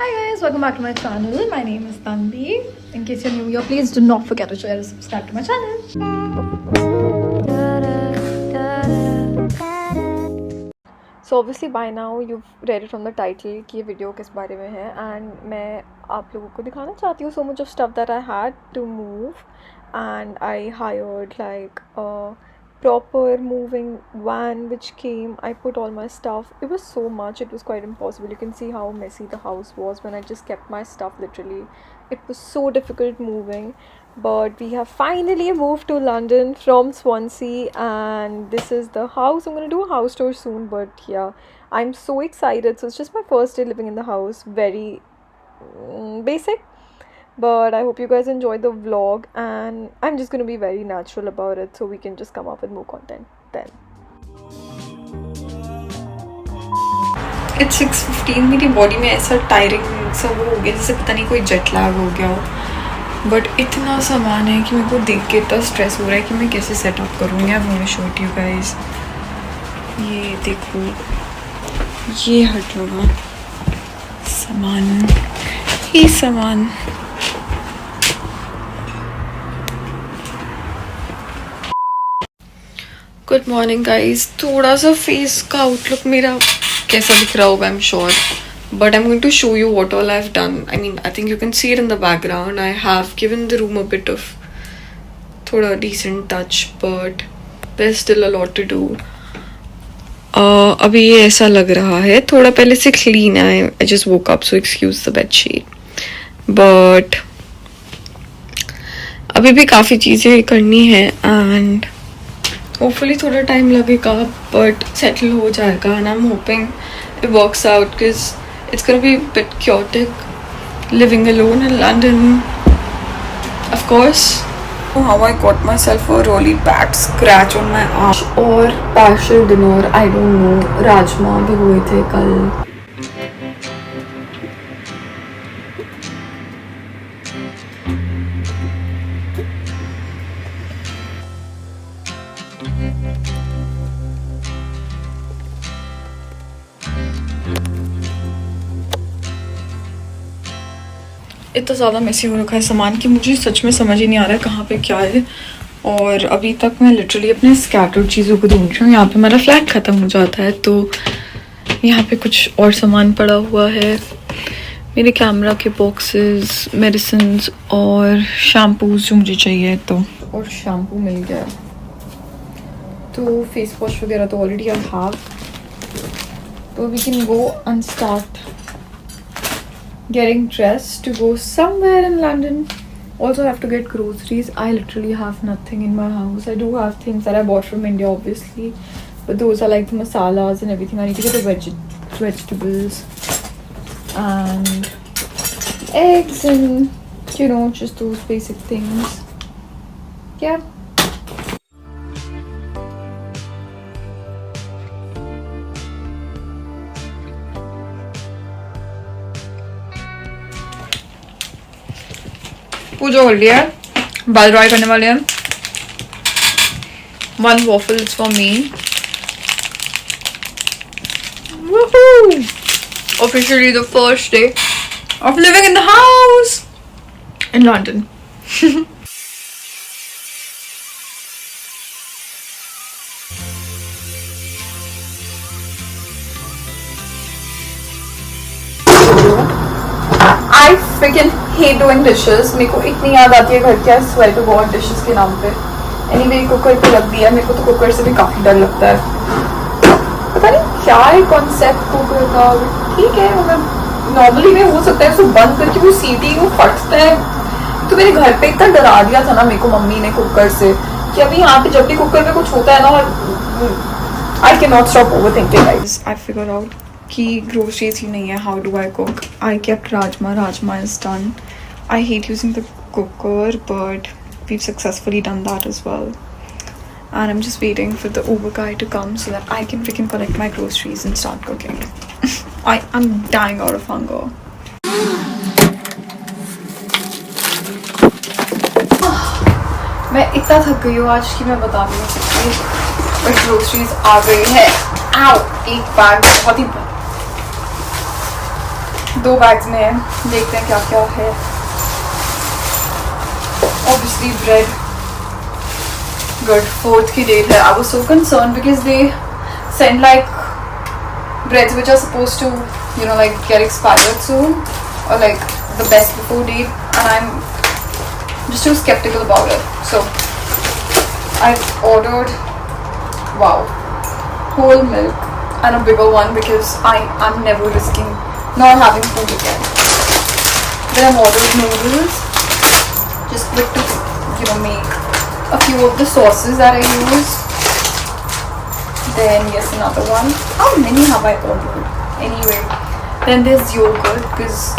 Hi guys, welcome back to my channel. My name is Tanvi. In case you're new here, please do not forget to share and subscribe to my channel. So obviously by now you've read it from the title कि ये video किस बारे में है and मैं आप लोगों को दिखाना चाहती हूँ so much of stuff that I had to move and I hired like a proper moving van which came. I put all my stuff. It was so much, it was quite impossible. You can see how messy the house was when I just kept my stuff. Literally it was so difficult moving, but we have finally moved to London from Swansea and this is the house. I'm gonna do a house tour soon, but yeah, I'm so excited. So it's just my first day living in the house. Very basic, but I hope you guys enjoy the vlog and I'm just gonna be very natural about it so we can just come up with more content then. It's 6:15. मेरी body में ऐसा tiring सा वो हो गया जैसे पता नहीं कोई जेट लैग हो गया हो, बट इतना सामान है कि मेरे को देख के इतना स्ट्रेस हो रहा है कि मैं कैसे सेटअप करूँगी. I want to show it you guys. ये देखो, ये हट होगा सामान, ये सामान. Good morning guys. थोड़ा सा फेस का आउटलुक मेरा कैसा दिख रहा होगा I am sure, but I'm going to show you what all I've done. I mean, I think you can see it in the background. I have given the room a bit of thoda decent touch, but there's still a lot to do. अभी ये ऐसा लग रहा है, थोड़ा पहले से clean है. I just woke up, so excuse the bed sheet. But अभी भी काफ़ी चीज़ें करनी है and hopefully थोड़ा टाइम लगेगा, but settle हो जाएगा and I'm hoping it works out because it's gonna be a bit chaotic living alone in London. Of course, how I got myself a really bad scratch on my arm or partial dinner, I don't know. Rajma भिगोए थे कल. इतना ज़्यादा Messi हो रखा है सामान कि मुझे सच में समझ ही नहीं आ रहा है कहाँ पे क्या है. और अभी तक मैं लिटरली अपने स्कैटर्ड चीज़ों को ढूंढ रही हूँ. यहाँ पे मेरा फ्लैट ख़त्म हो जाता है तो यहाँ पे कुछ और सामान पड़ा हुआ है. मेरे कैमरा के बॉक्सेस, मेडिसिन्स और शैम्पूज जो मुझे चाहिए, तो और शैम्पू मिल गया. तो फेस वॉश वगैरह तो ऑलरेडी आई हैव, तो we can go and start getting dressed to go somewhere in London. Also have to get groceries. I literally have nothing in my house. I do have things that I bought from India obviously, but those are like the masalas and everything. I need to get the vegetables and eggs and you know, just those basic things. Yeah. पूजा कर लिया है, बाल dry करने वाले हैं. 1 waffle is for me. Woohoo! Officially the first day of living in the house in London. I freaking hate doing dishes. मेरे को इतनी याद आती है घर की. I swear to God dishes के नाम पे. Anyway कुकर पे लग दिया. मेरे को तो कुकर से भी काफ़ी डर लगता है. पता नहीं क्या है कॉन्सेप्ट कुकर का. ठीक है, मतलब नॉर्मली में हो सकता है उसको बंद करके वो सीटी वो फटता है. तो मेरे घर पे इतना डरा दिया था ना मेरे को मम्मी ने कुकर से कि अभी यहाँ पे जब भी कुकर में कुछ होता है ना, और I cannot stop overthinking guys. I figured out कि ग्रोसरीज ही नहीं है. How do I cook? I kept rajma is done. I hate using the cooker but we've successfully done that as well and I am just waiting for the Uber guy to come so that I can freaking collect my groceries and start cooking. I am dying out of hunger. मैं इतना थक गई हूँ आज कि मैं बता नहीं सकती. बट ग्रोसरीज आ गई है. आओ, एक बैग बहुत ही 2 बैग्स में है, देखते हैं क्या क्या है. Obviously bread. Good. 4th की date है. I was so concerned because they send like breads which are supposed to, you know, like get expired soon, or like the best before date, and I'm just too skeptical about it. So I've ordered, wow, whole milk and a bigger one because I'm never risking not having food again. Then I've ordered noodles, just quick to, you know, make a few of the sauces that I use. Then yes, another one. How many have I ordered? Anyway, then there's yogurt because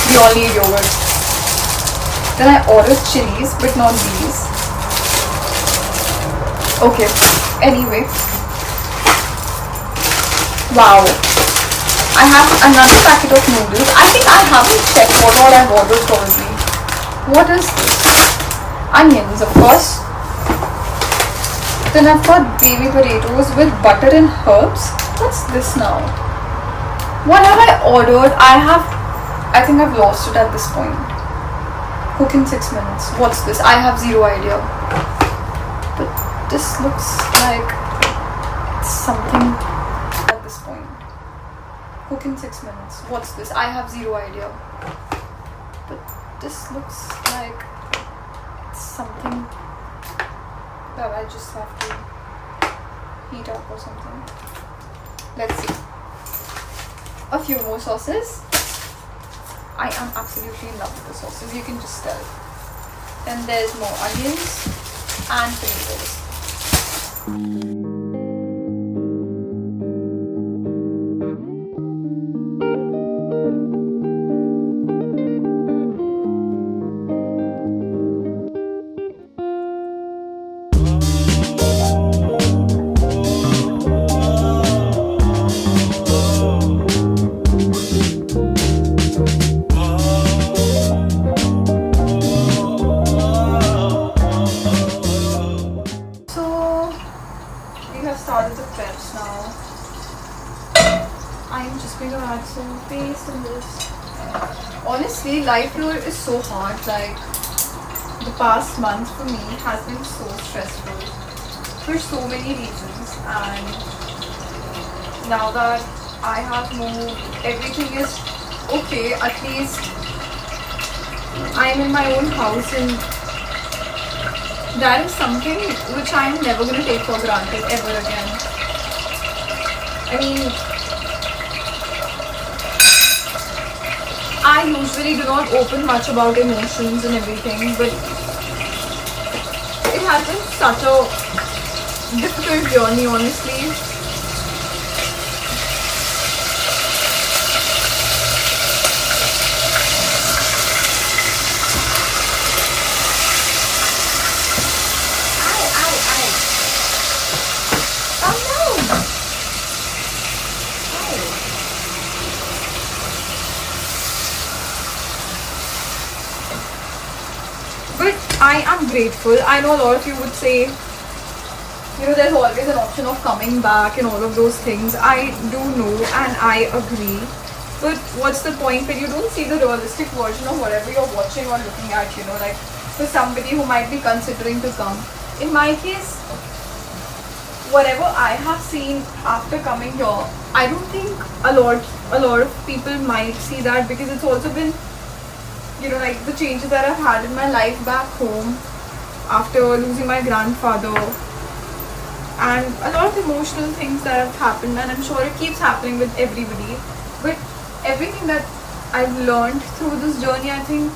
we all need yogurt. Then I ordered chilies, but not these. Okay. Anyway, wow. I have another packet of noodles. I think I haven't checked what all I've ordered probably. What is this? Onions, of course. Then I've got baby potatoes with butter and herbs. What's this now? What have I ordered? I think I've lost it at this point. Cook in 6 minutes. What's this? I have zero idea. But this looks like something at this point. Cook in 6 minutes. What's this? I have zero idea. But this looks like something that I just have to heat up or something. Let's see. A few more sauces. I am absolutely in love with the sauces, you can just tell. Then there's more onions and tomatoes. Started the preps now. I'm just going to add some paste in this. Honestly, life here is so hard. Like the past month for me has been so stressful for so many reasons, and now that I have moved, everything is okay. At least I'm in my own house, and that is something which I am never going to take for granted ever again. I mean, I usually do not open much about emotions and everything, but it has been such a difficult journey, honestly. I am grateful. I know a lot of you would say, you know, there's always an option of coming back and all of those things. I do know and I agree. But what's the point when you don't see the realistic version of whatever you're watching or looking at, you know, like for somebody who might be considering to come. In my case, whatever I have seen after coming here, I don't think a lot of people might see that, because it's also been, you know, like the changes that I've had in my life back home after losing my grandfather, and a lot of emotional things that have happened, and I'm sure it keeps happening with everybody. But everything that I've learned through this journey, I think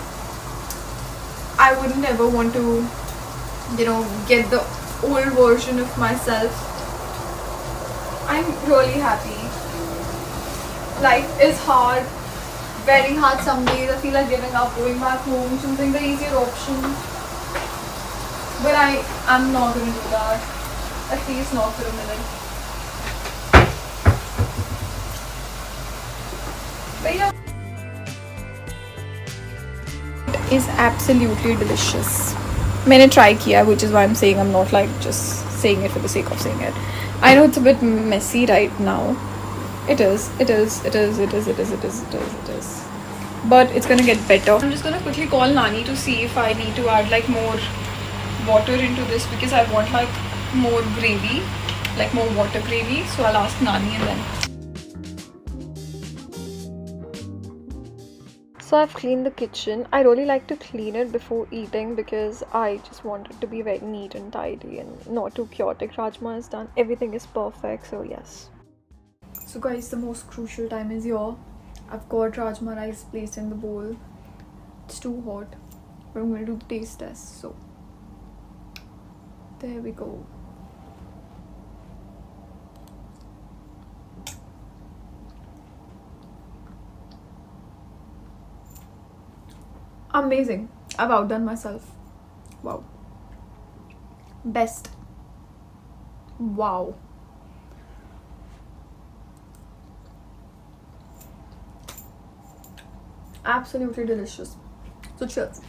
I wouldn't ever want to, you know, get the old version of myself. I'm really happy. Life is hard, very hard some days. I feel like giving up, going back home, choosing the easier option. But I am not going to do that. At least not for a minute. But yeah. It is absolutely delicious. मैंने try किया, which is why I'm saying I'm not like just saying it for the sake of saying it. I know it's a bit messy right now, It is. It is. It is. It is. It is. It is. It is. It is. But it's gonna get better. I'm just gonna quickly call Nani to see if I need to add like more water into this because I want like more gravy, like more water gravy. So I'll ask Nani and then. So I've cleaned the kitchen. I really like to clean it before eating because I just want it to be very neat and tidy and not too chaotic. Rajma is done. Everything is perfect. So yes. So guys, the most crucial time is here. I've got Rajma rice placed in the bowl. It's too hot. But I'm going to do the taste test. So there we go. Amazing. I've outdone myself. Wow. Best. Wow. Absolutely delicious. So cheers.